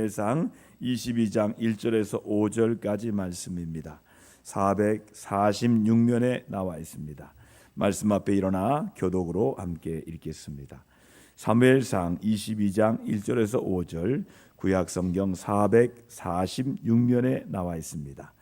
사무엘상 22장 1절에서 5절까지 말씀입니다. 446면에 나와 있습니다. 말씀 앞에 일어나 교독으로 함께 읽겠습니다. 사무엘상 22장 1절에서 5절, 구약성경 446면에 나와 있습니다.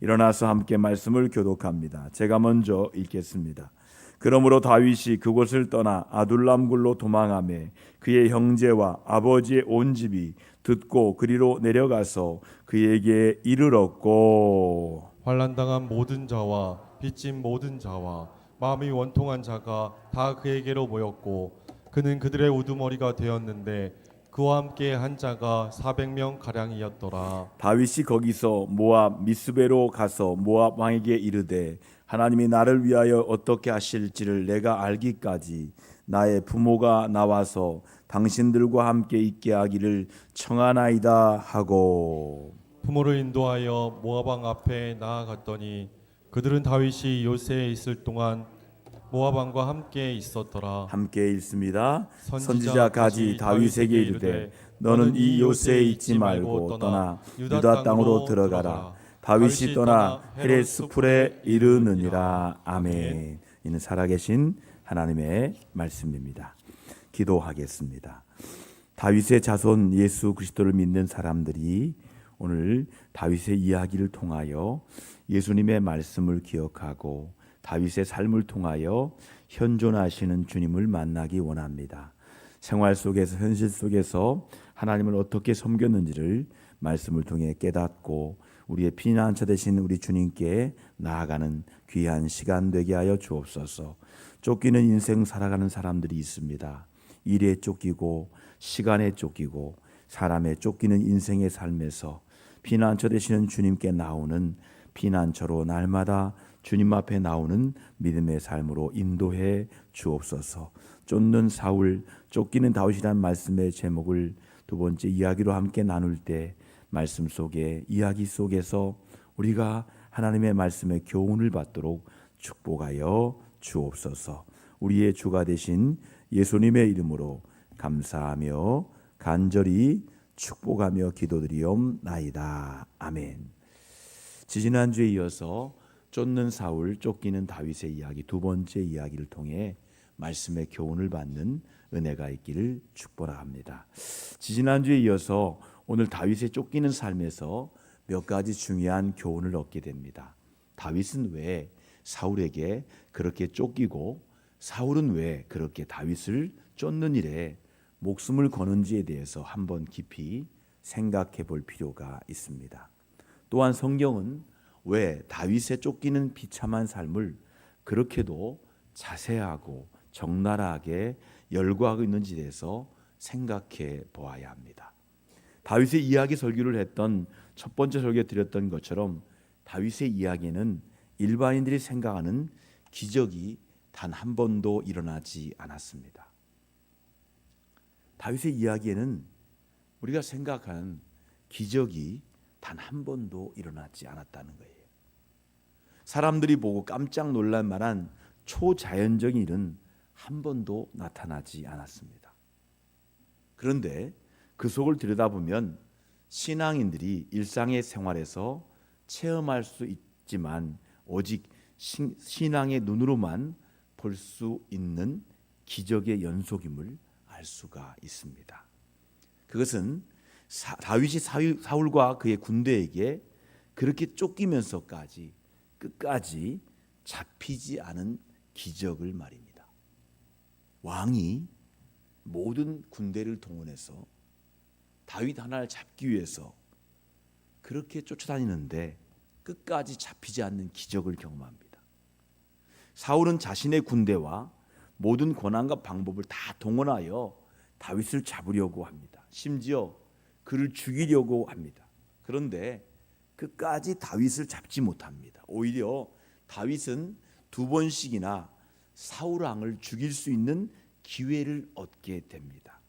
일어나서 함께 말씀을 교독합니다. 제가 먼저 읽겠습니다. 그러므로 다윗이 그곳을 떠나 아둘람굴로 도망하매 그의 형제와 아버지의 온 집이 듣고 그리로 내려가서 그에게 이르렀고, 환난당한 모든 자와 빚진 모든 자와 마음이 원통한 자가 다 그에게로 모였고 그는 그들의 우두머리가 되었는데 그와 함께 한 자가 400명 가량이었더라. 다윗이 거기서 모압 미스베로 가서 모압 왕에게 이르되, 하나님이 나를 위하여 어떻게 하실지를 내가 알기까지 나의 부모가 나와서 당신들과 함께 있게 하기를 청하나이다 하고, 부모를 인도하여 모압 왕 앞에 나아갔더니 그들은 다윗이 요새에 있을 동안 모압 왕과 함께 있었더라. 함께 읽습니다. 선지자 선지자 가지 다윗에게 이르되, 너는 이 요새에 있지 말고 떠나 유다 땅으로 들어가라. 다윗이 떠나 헤레스풀에 이르느니라. 아멘. 이는 살아계신 하나님의 말씀입니다. 기도하겠습니다. 다윗의 자손 예수 그리스도를 믿는 사람들이 오늘 다윗의 이야기를 통하여 예수님의 말씀을 기억하고 다윗의 삶을 통하여 현존하시는 주님을 만나기 원합니다. 생활 속에서, 현실 속에서 하나님을 어떻게 섬겼는지를 말씀을 통해 깨닫고 우리의 피난처 되신 우리 주님께 나아가는 귀한 시간 되게 하여 주옵소서. 쫓기는 인생 살아가는 사람들이 있습니다. 일에 쫓기고 시간에 쫓기고 사람에 쫓기는 인생의 삶에서 피난처 되시는 주님께 나오는, 피난처로 날마다 주님 앞에 나오는 믿음의 삶으로 인도해 주옵소서. 쫓는 사울, 쫓기는 다윗이라는 말씀의 제목을 두 번째 이야기로 함께 나눌 때 말씀 속에, 이야기 속에서 우리가 하나님의 말씀의 교훈을 받도록 축복하여 주옵소서. 우리의 주가 되신 예수님의 이름으로 감사하며 간절히 축복하며 기도드리옵나이다. 아멘. 지지난주에 이어서 쫓는 사울, 쫓기는 다윗의 이야기, 두 번째 이야기를 통해 말씀의 교훈을 받는 은혜가 있기를 축복합니다. 지지난주에 이어서 오늘 다윗의 쫓기는 삶에서 몇 가지 중요한 교훈을 얻게 됩니다. 다윗은 왜 사울에게 그렇게 쫓기고 사울은 왜 그렇게 다윗을 쫓는 일에 목숨을 거는지에 대해서 한번 깊이 생각해 볼 필요가 있습니다. 또한 성경은 왜 다윗의 쫓기는 비참한 삶을 그렇게도 자세하고 적나라하게 열거하고 있는지에 대해서 생각해 보아야 합니다. 다윗의 이야기 설교를 했던 첫 번째 설교에 드렸던 것처럼 다윗의 이야기는 일반인들이 생각하는 기적이 단 한 번도 일어나지 않았습니다. 다윗의 이야기에는 우리가 생각한 기적이 단 한 번도 일어나지 않았다는 거예요. 사람들이 보고 깜짝 놀랄 만한 초자연적인 일은 한 번도 나타나지 않았습니다. 그런데 그 속을 들여다보면 신앙인들이 일상의 생활에서 체험할 수 있지만 오직 신앙의 눈으로만 볼 수 있는 기적의 연속임을 알 수가 있습니다. 그것은 다윗이 사울과 그의 군대에게 그렇게 쫓기면서까지 끝까지 잡히지 않은 기적을 말입니다. 왕이 모든 군대를 동원해서 다윗 하나를 잡기 위해서 그렇게 쫓아다니는데 끝까지 잡히지 않는 기적을 경험합니다. 사울은 자신의 군대와 모든 권한과 방법을 다 동원하여 다윗을 잡으려고 합니다. 심지어 그를 죽이려고 합니다. 그런데 끝까지 다윗을 잡지 못합니다. 오히려 다윗은 두 번씩이나 사울 왕을 죽일 수 있는 기회를 얻게 됩니다.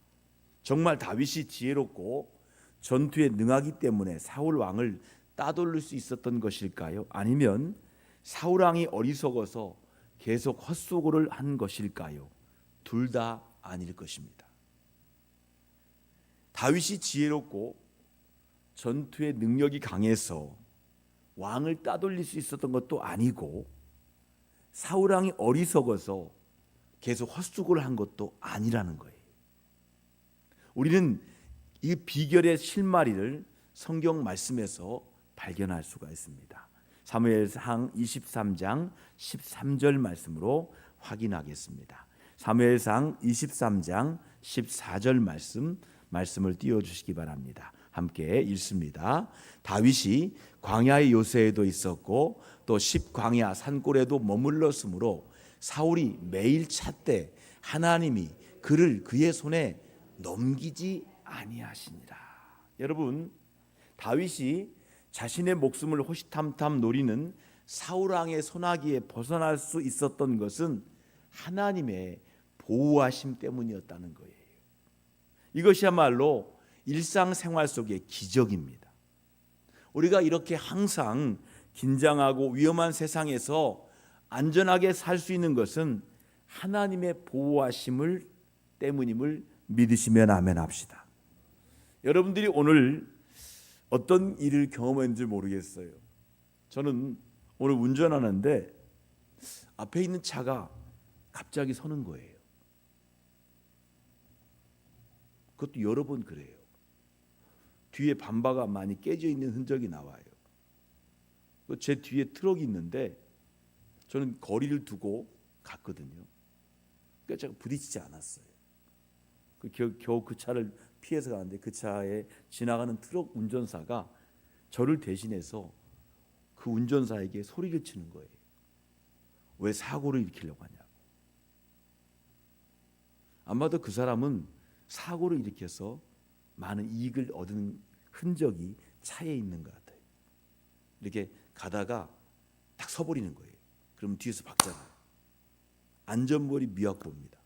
정말 다윗이 지혜롭고 전투에 능하기 때문에 사울 왕을 따돌릴 수 있었던 것일까요? 아니면 사울 왕이 어리석어서 계속 헛수고를 한 것일까요? 둘 다 아닐 것입니다. 다윗이 지혜롭고 전투의 능력이 강해서 왕을 따돌릴 수 있었던 것도 아니고 사울 왕이 어리석어서 계속 헛수고를 한 것도 아니라는 거예요. 우리는 이 비결의 실마리를 성경 말씀에서 발견할 수가 있습니다. 사무엘상 23장 13절 말씀으로 확인하겠습니다. 사무엘상 23장 14절 말씀을 띄워주시기 바랍니다. 함께 읽습니다. 다윗이 광야의 요새에도 있었고 또 십광야 산골에도 머물렀으므로 사울이 매일 찾되 하나님이 그를 그의 손에 넘기지 아니하시니라. 여러분, 다윗이 자신의 목숨을 호시탐탐 노리는 사울 왕의 손아귀에 벗어날 수 있었던 것은 하나님의 보호하심 때문이었다는 거예요. 이것이야말로 일상생활 속의 기적입니다. 우리가 이렇게 항상 긴장하고 위험한 세상에서 안전하게 살 수 있는 것은 하나님의 보호하심을 때문임을 믿으시면 아멘 합시다. 여러분들이 오늘 어떤 일을 경험했는지 모르겠어요. 저는 오늘 운전하는데 앞에 있는 차가 갑자기 서는 거예요. 그것도 여러 번 그래요. 뒤에 밤바가 많이 깨져 있는 흔적이 나와요. 제 뒤에 트럭이 있는데 저는 거리를 두고 갔거든요. 그러니까 제가 부딪히지 않았어요. 겨우 그 차를 피해서 가는데 그 차에 지나가는 트럭 운전사가 저를 대신해서 그 운전사에게 소리를 치는 거예요. 왜 사고를 일으키려고 하냐고. 아마도 그 사람은 사고를 일으켜서 많은 이익을 얻은 흔적이 차에 있는 것 같아요. 이렇게 가다가 딱 서버리는 거예요. 그럼 뒤에서 박잖아요. 안전벌이 미확보입니다.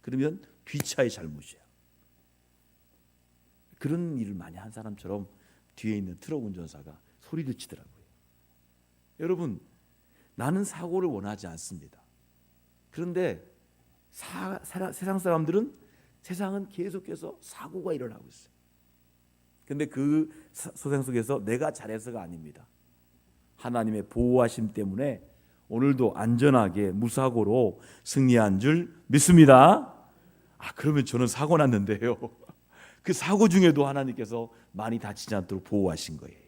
그러면 뒷차의 잘못이야. 그런 일을 많이 한 사람처럼 뒤에 있는 트럭 운전사가 소리를 치더라고요. 여러분, 나는 사고를 원하지 않습니다. 그런데 세상 사람들은 세상은 계속해서 사고가 일어나고 있어요. 그런데 그 소생 속에서 내가 잘해서가 아닙니다. 하나님의 보호하심 때문에 오늘도 안전하게 무사고로 승리한 줄 믿습니다. 그러면 저는 사고 났는데요. 그 사고 중에도 하나님께서 많이 다치지 않도록 보호하신 거예요.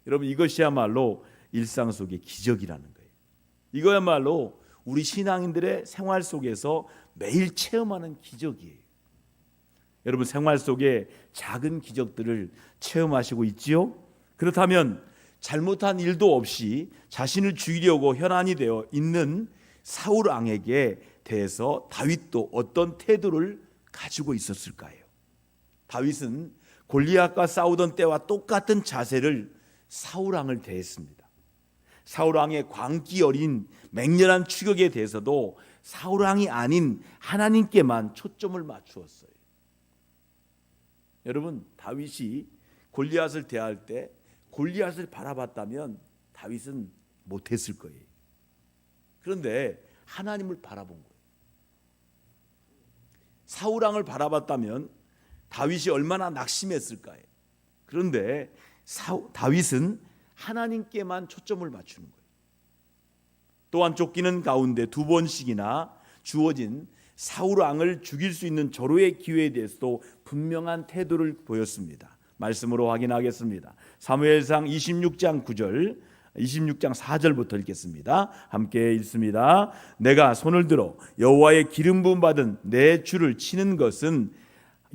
여러분, 이것이야말로 일상 속의 기적이라는 거예요. 이거야말로 우리 신앙인들의 생활 속에서 매일 체험하는 기적이에요. 여러분, 생활 속에 작은 기적들을 체험하시고 있지요? 그렇다면 잘못한 일도 없이 자신을 죽이려고 현안이 되어 있는 사울 왕에게 대해서 다윗도 어떤 태도를 가지고 있었을까요? 다윗은 골리앗과 싸우던 때와 똑같은 자세를 사울 왕을 대했습니다. 사울 왕의 광기 어린 맹렬한 추격에 대해서도 사울 왕이 아닌 하나님께만 초점을 맞추었어요. 여러분, 다윗이 골리앗을 대할 때 골리앗을 바라봤다면 다윗은 못했을 거예요. 그런데 하나님을 바라본 거예요. 사울 왕을 바라봤다면 다윗이 얼마나 낙심했을까요? 그런데 다윗은 하나님께만 초점을 맞추는 거예요. 또한 쫓기는 가운데 2번씩이나 주어진 사울 왕을 죽일 수 있는 절호의 기회에 대해서도 분명한 태도를 보였습니다. 말씀으로 확인하겠습니다. 사무엘상 26장 9절 26장 4절부터 읽겠습니다. 함께 읽습니다. 내가 손을 들어 여호와의 기름 부음 받은 내 주를 치는 것은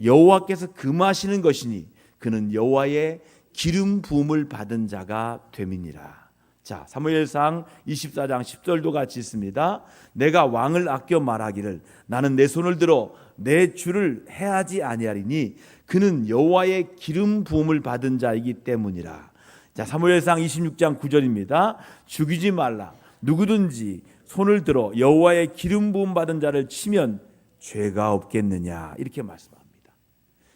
여호와께서 금하시는 것이니 그는 여호와의 기름 부음을 받은 자가 됨이니라. 자, 사무엘상 24장 10절도 같이 있습니다. 내가 왕을 아껴 말하기를 나는 내 손을 들어 내 주를 해하지 아니하리니 그는 여호와의 기름 부음을 받은 자이기 때문이라. 자, 사무엘상 26장 9절입니다. 죽이지 말라. 누구든지 손을 들어 여호와의 기름 부음 받은 자를 치면 죄가 없겠느냐, 이렇게 말씀합니다.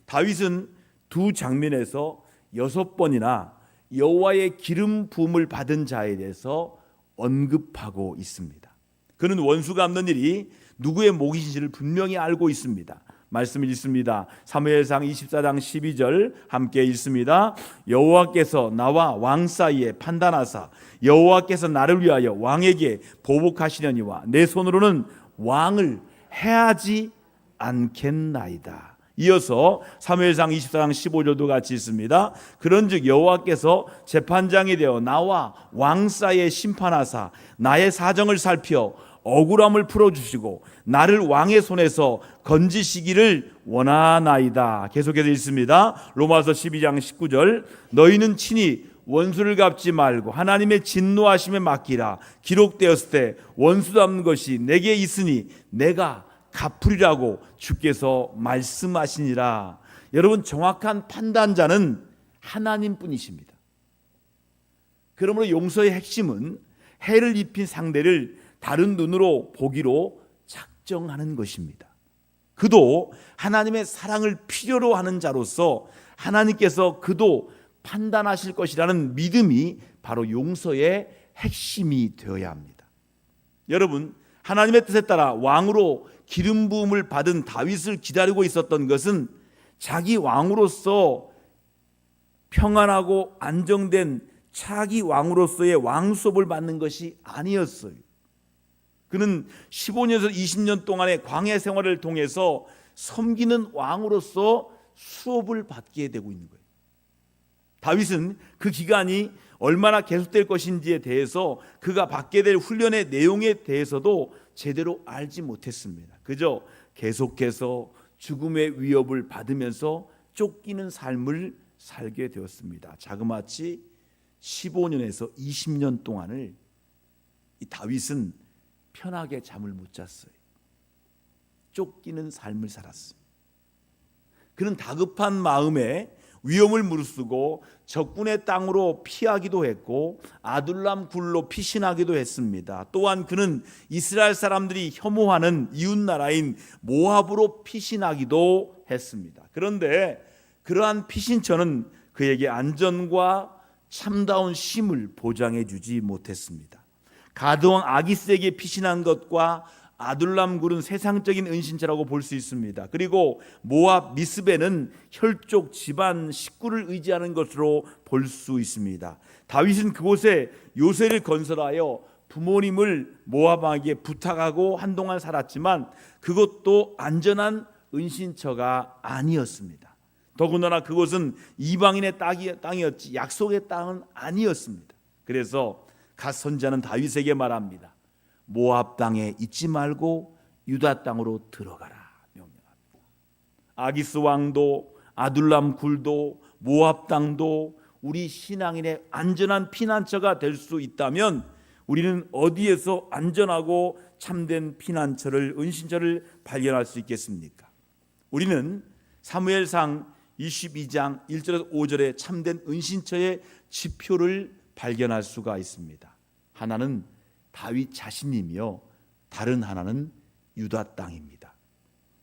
다윗은 두 장면에서 6번이나 여호와의 기름 부음을 받은 자에 대해서 언급하고 있습니다. 그는 원수가 갚는 일이 누구의 목이신지를 분명히 알고 있습니다. 말씀을 읽습니다. 사무엘상 24장 12절 함께 읽습니다. 여호와께서 나와 왕 사이에 판단하사 여호와께서 나를 위하여 왕에게 보복하시려니와 내 손으로는 왕을 해하지 않겠나이다. 이어서 사무엘상 24장 15절도 같이 있습니다. 그런즉 여호와께서 재판장이 되어 나와 왕 사이에 심판하사 나의 사정을 살펴 억울함을 풀어주시고 나를 왕의 손에서 건지시기를 원하나이다. 계속해서 읽습니다. 로마서 12장 19절 너희는 친히 원수를 갚지 말고 하나님의 진노하심에 맡기라. 기록되었을 때 원수 갚는 것이 내게 있으니 내가 갚으리라고 주께서 말씀하시니라. 여러분, 정확한 판단자는 하나님뿐이십니다. 그러므로 용서의 핵심은 해를 입힌 상대를 다른 눈으로 보기로 작정하는 것입니다. 그도 하나님의 사랑을 필요로 하는 자로서 하나님께서 그도 판단하실 것이라는 믿음이 바로 용서의 핵심이 되어야 합니다. 여러분, 하나님의 뜻에 따라 왕으로 기름 부음을 받은 다윗을 기다리고 있었던 것은 자기 왕으로서 평안하고 안정된 차기 왕으로서의 왕수업을 받는 것이 아니었어요. 그는 15년에서 20년 동안의 광야 생활을 통해서 섬기는 왕으로서 수업을 받게 되고 있는 거예요. 다윗은 그 기간이 얼마나 계속될 것인지에 대해서 그가 받게 될 훈련의 내용에 대해서도 제대로 알지 못했습니다. 그저 계속해서 죽음의 위협을 받으면서 쫓기는 삶을 살게 되었습니다. 자그마치 15년에서 20년 동안을 이 다윗은 편하게 잠을 못 잤어요. 쫓기는 삶을 살았어요. 그는 다급한 마음에 위험을 무릅쓰고 적군의 땅으로 피하기도 했고 아둘람 굴로 피신하기도 했습니다. 또한 그는 이스라엘 사람들이 혐오하는 이웃나라인 모압으로 피신하기도 했습니다. 그런데 그러한 피신처는 그에게 안전과 참다운 쉼을 보장해 주지 못했습니다. 가드왕 아기스에게 피신한 것과 아둘람 굴은 세상적인 은신처라고 볼 수 있습니다. 그리고 모압 미스베는 혈족 집안 식구를 의지하는 것으로 볼 수 있습니다. 다윗은 그곳에 요새를 건설하여 부모님을 모압 왕에게 부탁하고 한동안 살았지만 그것도 안전한 은신처가 아니었습니다. 더군다나 그곳은 이방인의 땅이었지 약속의 땅은 아니었습니다. 그래서 갓 선지자는 다윗에게 말합니다. 모압 땅에 있지 말고 유다 땅으로 들어가라 명령합니다. 아기스 왕도 아둘람 굴도 모압 땅도 우리 신앙인의 안전한 피난처가 될 수 있다면 우리는 어디에서 안전하고 참된 피난처를 은신처를 발견할 수 있겠습니까? 우리는 사무엘상 22장 1절에서 5절에 참된 은신처의 지표를 발견할 수가 있습니다. 하나는 다윗 자신이며 다른 하나는 유다 땅입니다.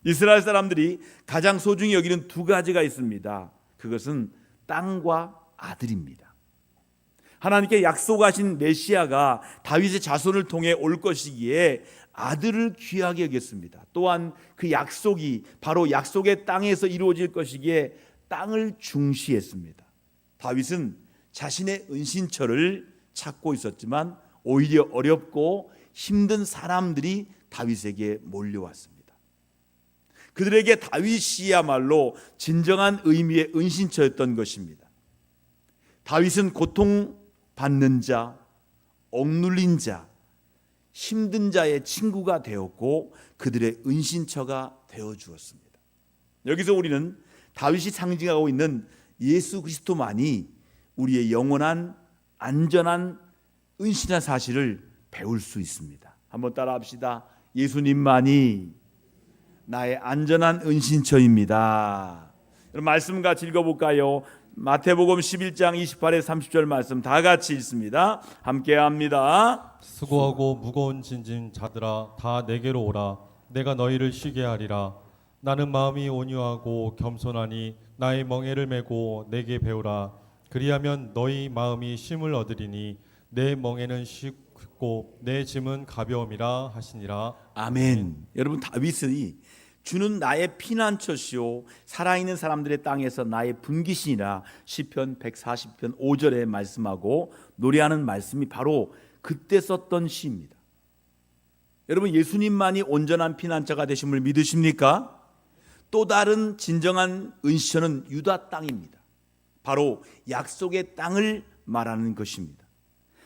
이스라엘 사람들이 가장 소중히 여기는 두 가지가 있습니다. 그것은 땅과 아들입니다. 하나님께 약속하신 메시아가 다윗의 자손을 통해 올 것이기에 아들을 귀하게 여겼습니다. 또한 그 약속이 바로 약속의 땅에서 이루어질 것이기에 땅을 중시했습니다. 다윗은 자신의 은신처를 찾고 있었지만 오히려 어렵고 힘든 사람들이 다윗에게 몰려왔습니다. 그들에게 다윗이야말로 진정한 의미의 은신처였던 것입니다. 다윗은 고통받는 자, 억눌린 자, 힘든 자의 친구가 되었고 그들의 은신처가 되어주었습니다. 여기서 우리는 다윗이 상징하고 있는 예수 그리스도만이 우리의 영원한 안전한 은신한 사실을 배울 수 있습니다. 한번 따라합시다. 예수님만이 나의 안전한 은신처입니다. 여러분 말씀 같이 읽어볼까요? 마태복음 11장 28에 30절 말씀 다 같이 읽습니다. 함께 합니다. 수고하고 무거운 짐진 자들아 다 내게로 오라. 내가 너희를 쉬게 하리라. 나는 마음이 온유하고 겸손하니 나의 멍에를 메고 내게 배우라. 그리하면 너희 마음이 쉼을 얻으리니 내 멍에는 쉽고 내 짐은 가벼움이라 하시니라. 아멘. 여러분 다윗이 주는 나의 피난처시오 살아있는 사람들의 땅에서 나의 분기신이라 시편 140편 5절에 말씀하고 노래하는 말씀이 바로 그때 썼던 시입니다. 여러분, 예수님만이 온전한 피난처가 되심을 믿으십니까? 또 다른 진정한 은시처는 유다 땅입니다. 바로 약속의 땅을 말하는 것입니다.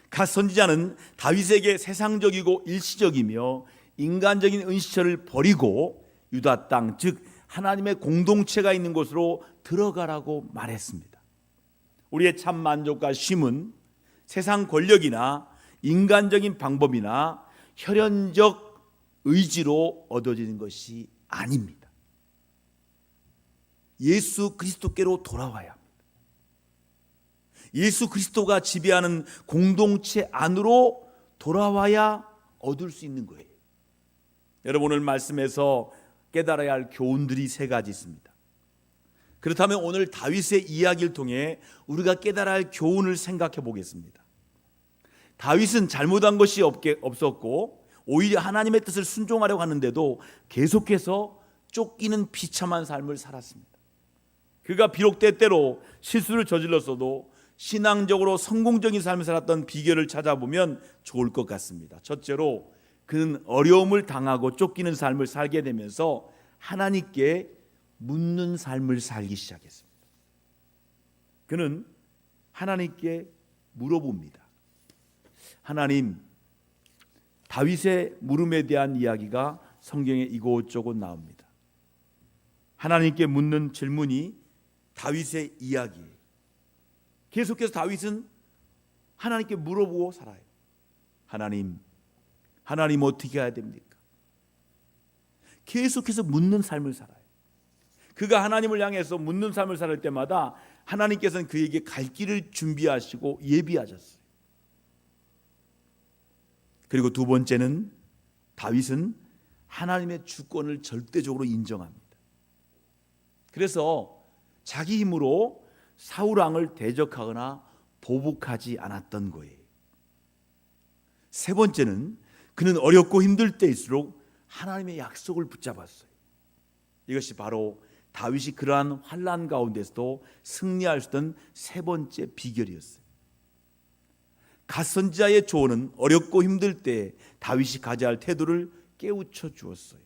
갓 선지자는 다윗에게 세상적이고 일시적이며 인간적인 은시처를 버리고 유다 땅, 즉 하나님의 공동체가 있는 곳으로 들어가라고 말했습니다. 우리의 참 만족과 쉼은 세상 권력이나 인간적인 방법이나 혈연적 의지로 얻어지는 것이 아닙니다. 예수 그리스도께로 돌아와야 합니다. 예수 그리스도가 지배하는 공동체 안으로 돌아와야 얻을 수 있는 거예요. 여러분, 오늘 말씀에서 깨달아야 할 교훈들이 세 가지 있습니다. 그렇다면 오늘 다윗의 이야기를 통해 우리가 깨달아야 할 교훈을 생각해 보겠습니다. 다윗은 잘못한 것이 없었고 오히려 하나님의 뜻을 순종하려고 하는데도 계속해서 쫓기는 비참한 삶을 살았습니다. 그가 비록 때때로 실수를 저질렀어도 신앙적으로 성공적인 삶을 살았던 비결을 찾아보면 좋을 것 같습니다. 첫째로 그는 어려움을 당하고 쫓기는 삶을 살게 되면서 하나님께 묻는 삶을 살기 시작했습니다. 그는 하나님께 물어봅니다. 하나님, 다윗의 물음에 대한 이야기가 성경에 이곳저곳 나옵니다. 하나님께 묻는 질문이 다윗의 이야기예요. 계속해서 다윗은 하나님께 물어보고 살아요. 하나님 어떻게 해야 됩니까? 계속해서 묻는 삶을 살아요. 그가 하나님을 향해서 묻는 삶을 살 때마다 하나님께서는 그에게 갈 길을 준비하시고 예비하셨어요. 그리고 두 번째는 다윗은 하나님의 주권을 절대적으로 인정합니다. 그래서 자기 힘으로 사울 왕을 대적하거나 보복하지 않았던 거예요. 세 번째는 그는 어렵고 힘들 때일수록 하나님의 약속을 붙잡았어요. 이것이 바로 다윗이 그러한 환난 가운데서도 승리할 수 있던 세 번째 비결이었어요. 갓 선지자의 조언은 어렵고 힘들 때 다윗이 가져야 할 태도를 깨우쳐 주었어요.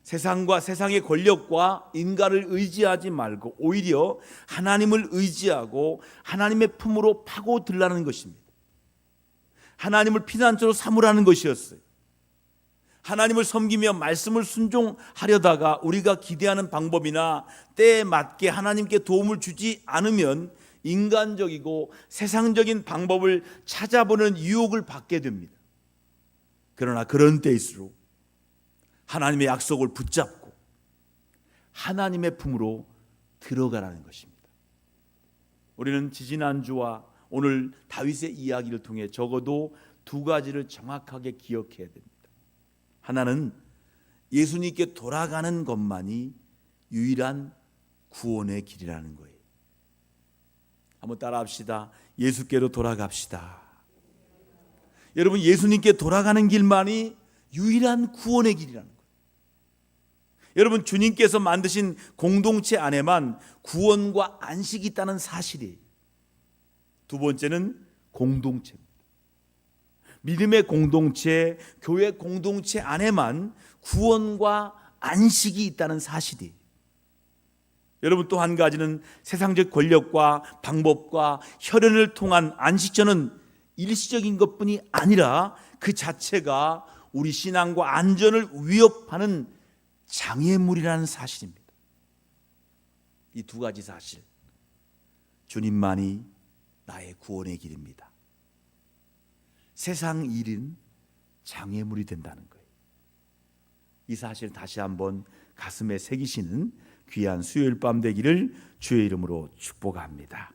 세상과 세상의 권력과 인간을 의지하지 말고 오히려 하나님을 의지하고 하나님의 품으로 파고들라는 것입니다. 하나님을 피난처로 삼으라는 것이었어요. 하나님을 섬기며 말씀을 순종하려다가 우리가 기대하는 방법이나 때에 맞게 하나님께 도움을 주지 않으면 인간적이고 세상적인 방법을 찾아보는 유혹을 받게 됩니다. 그러나 그런 때일수록 하나님의 약속을 붙잡고 하나님의 품으로 들어가라는 것입니다. 우리는 지지난주와 오늘 다윗의 이야기를 통해 적어도 두 가지를 정확하게 기억해야 됩니다. 하나는 예수님께 돌아가는 것만이 유일한 구원의 길이라는 거예요. 한번 따라합시다. 예수께로 돌아갑시다. 여러분, 예수님께 돌아가는 길만이 유일한 구원의 길이라는 거예요. 여러분, 주님께서 만드신 공동체 안에만 구원과 안식이 있다는 사실이에요. 두 번째는 공동체입니다. 믿음의 공동체, 교회 공동체 안에만 구원과 안식이 있다는 사실이에요. 여러분, 또 한 가지는 세상적 권력과 방법과 혈연을 통한 안식처는 일시적인 것뿐이 아니라 그 자체가 우리 신앙과 안전을 위협하는 장애물이라는 사실입니다. 이 두 가지 사실, 주님만이 나의 구원의 길입니다. 세상 일은 장애물이 된다는 거예요. 이 사실 다시 한번 가슴에 새기시는 귀한 수요일 밤 되기를 주의 이름으로 축복합니다.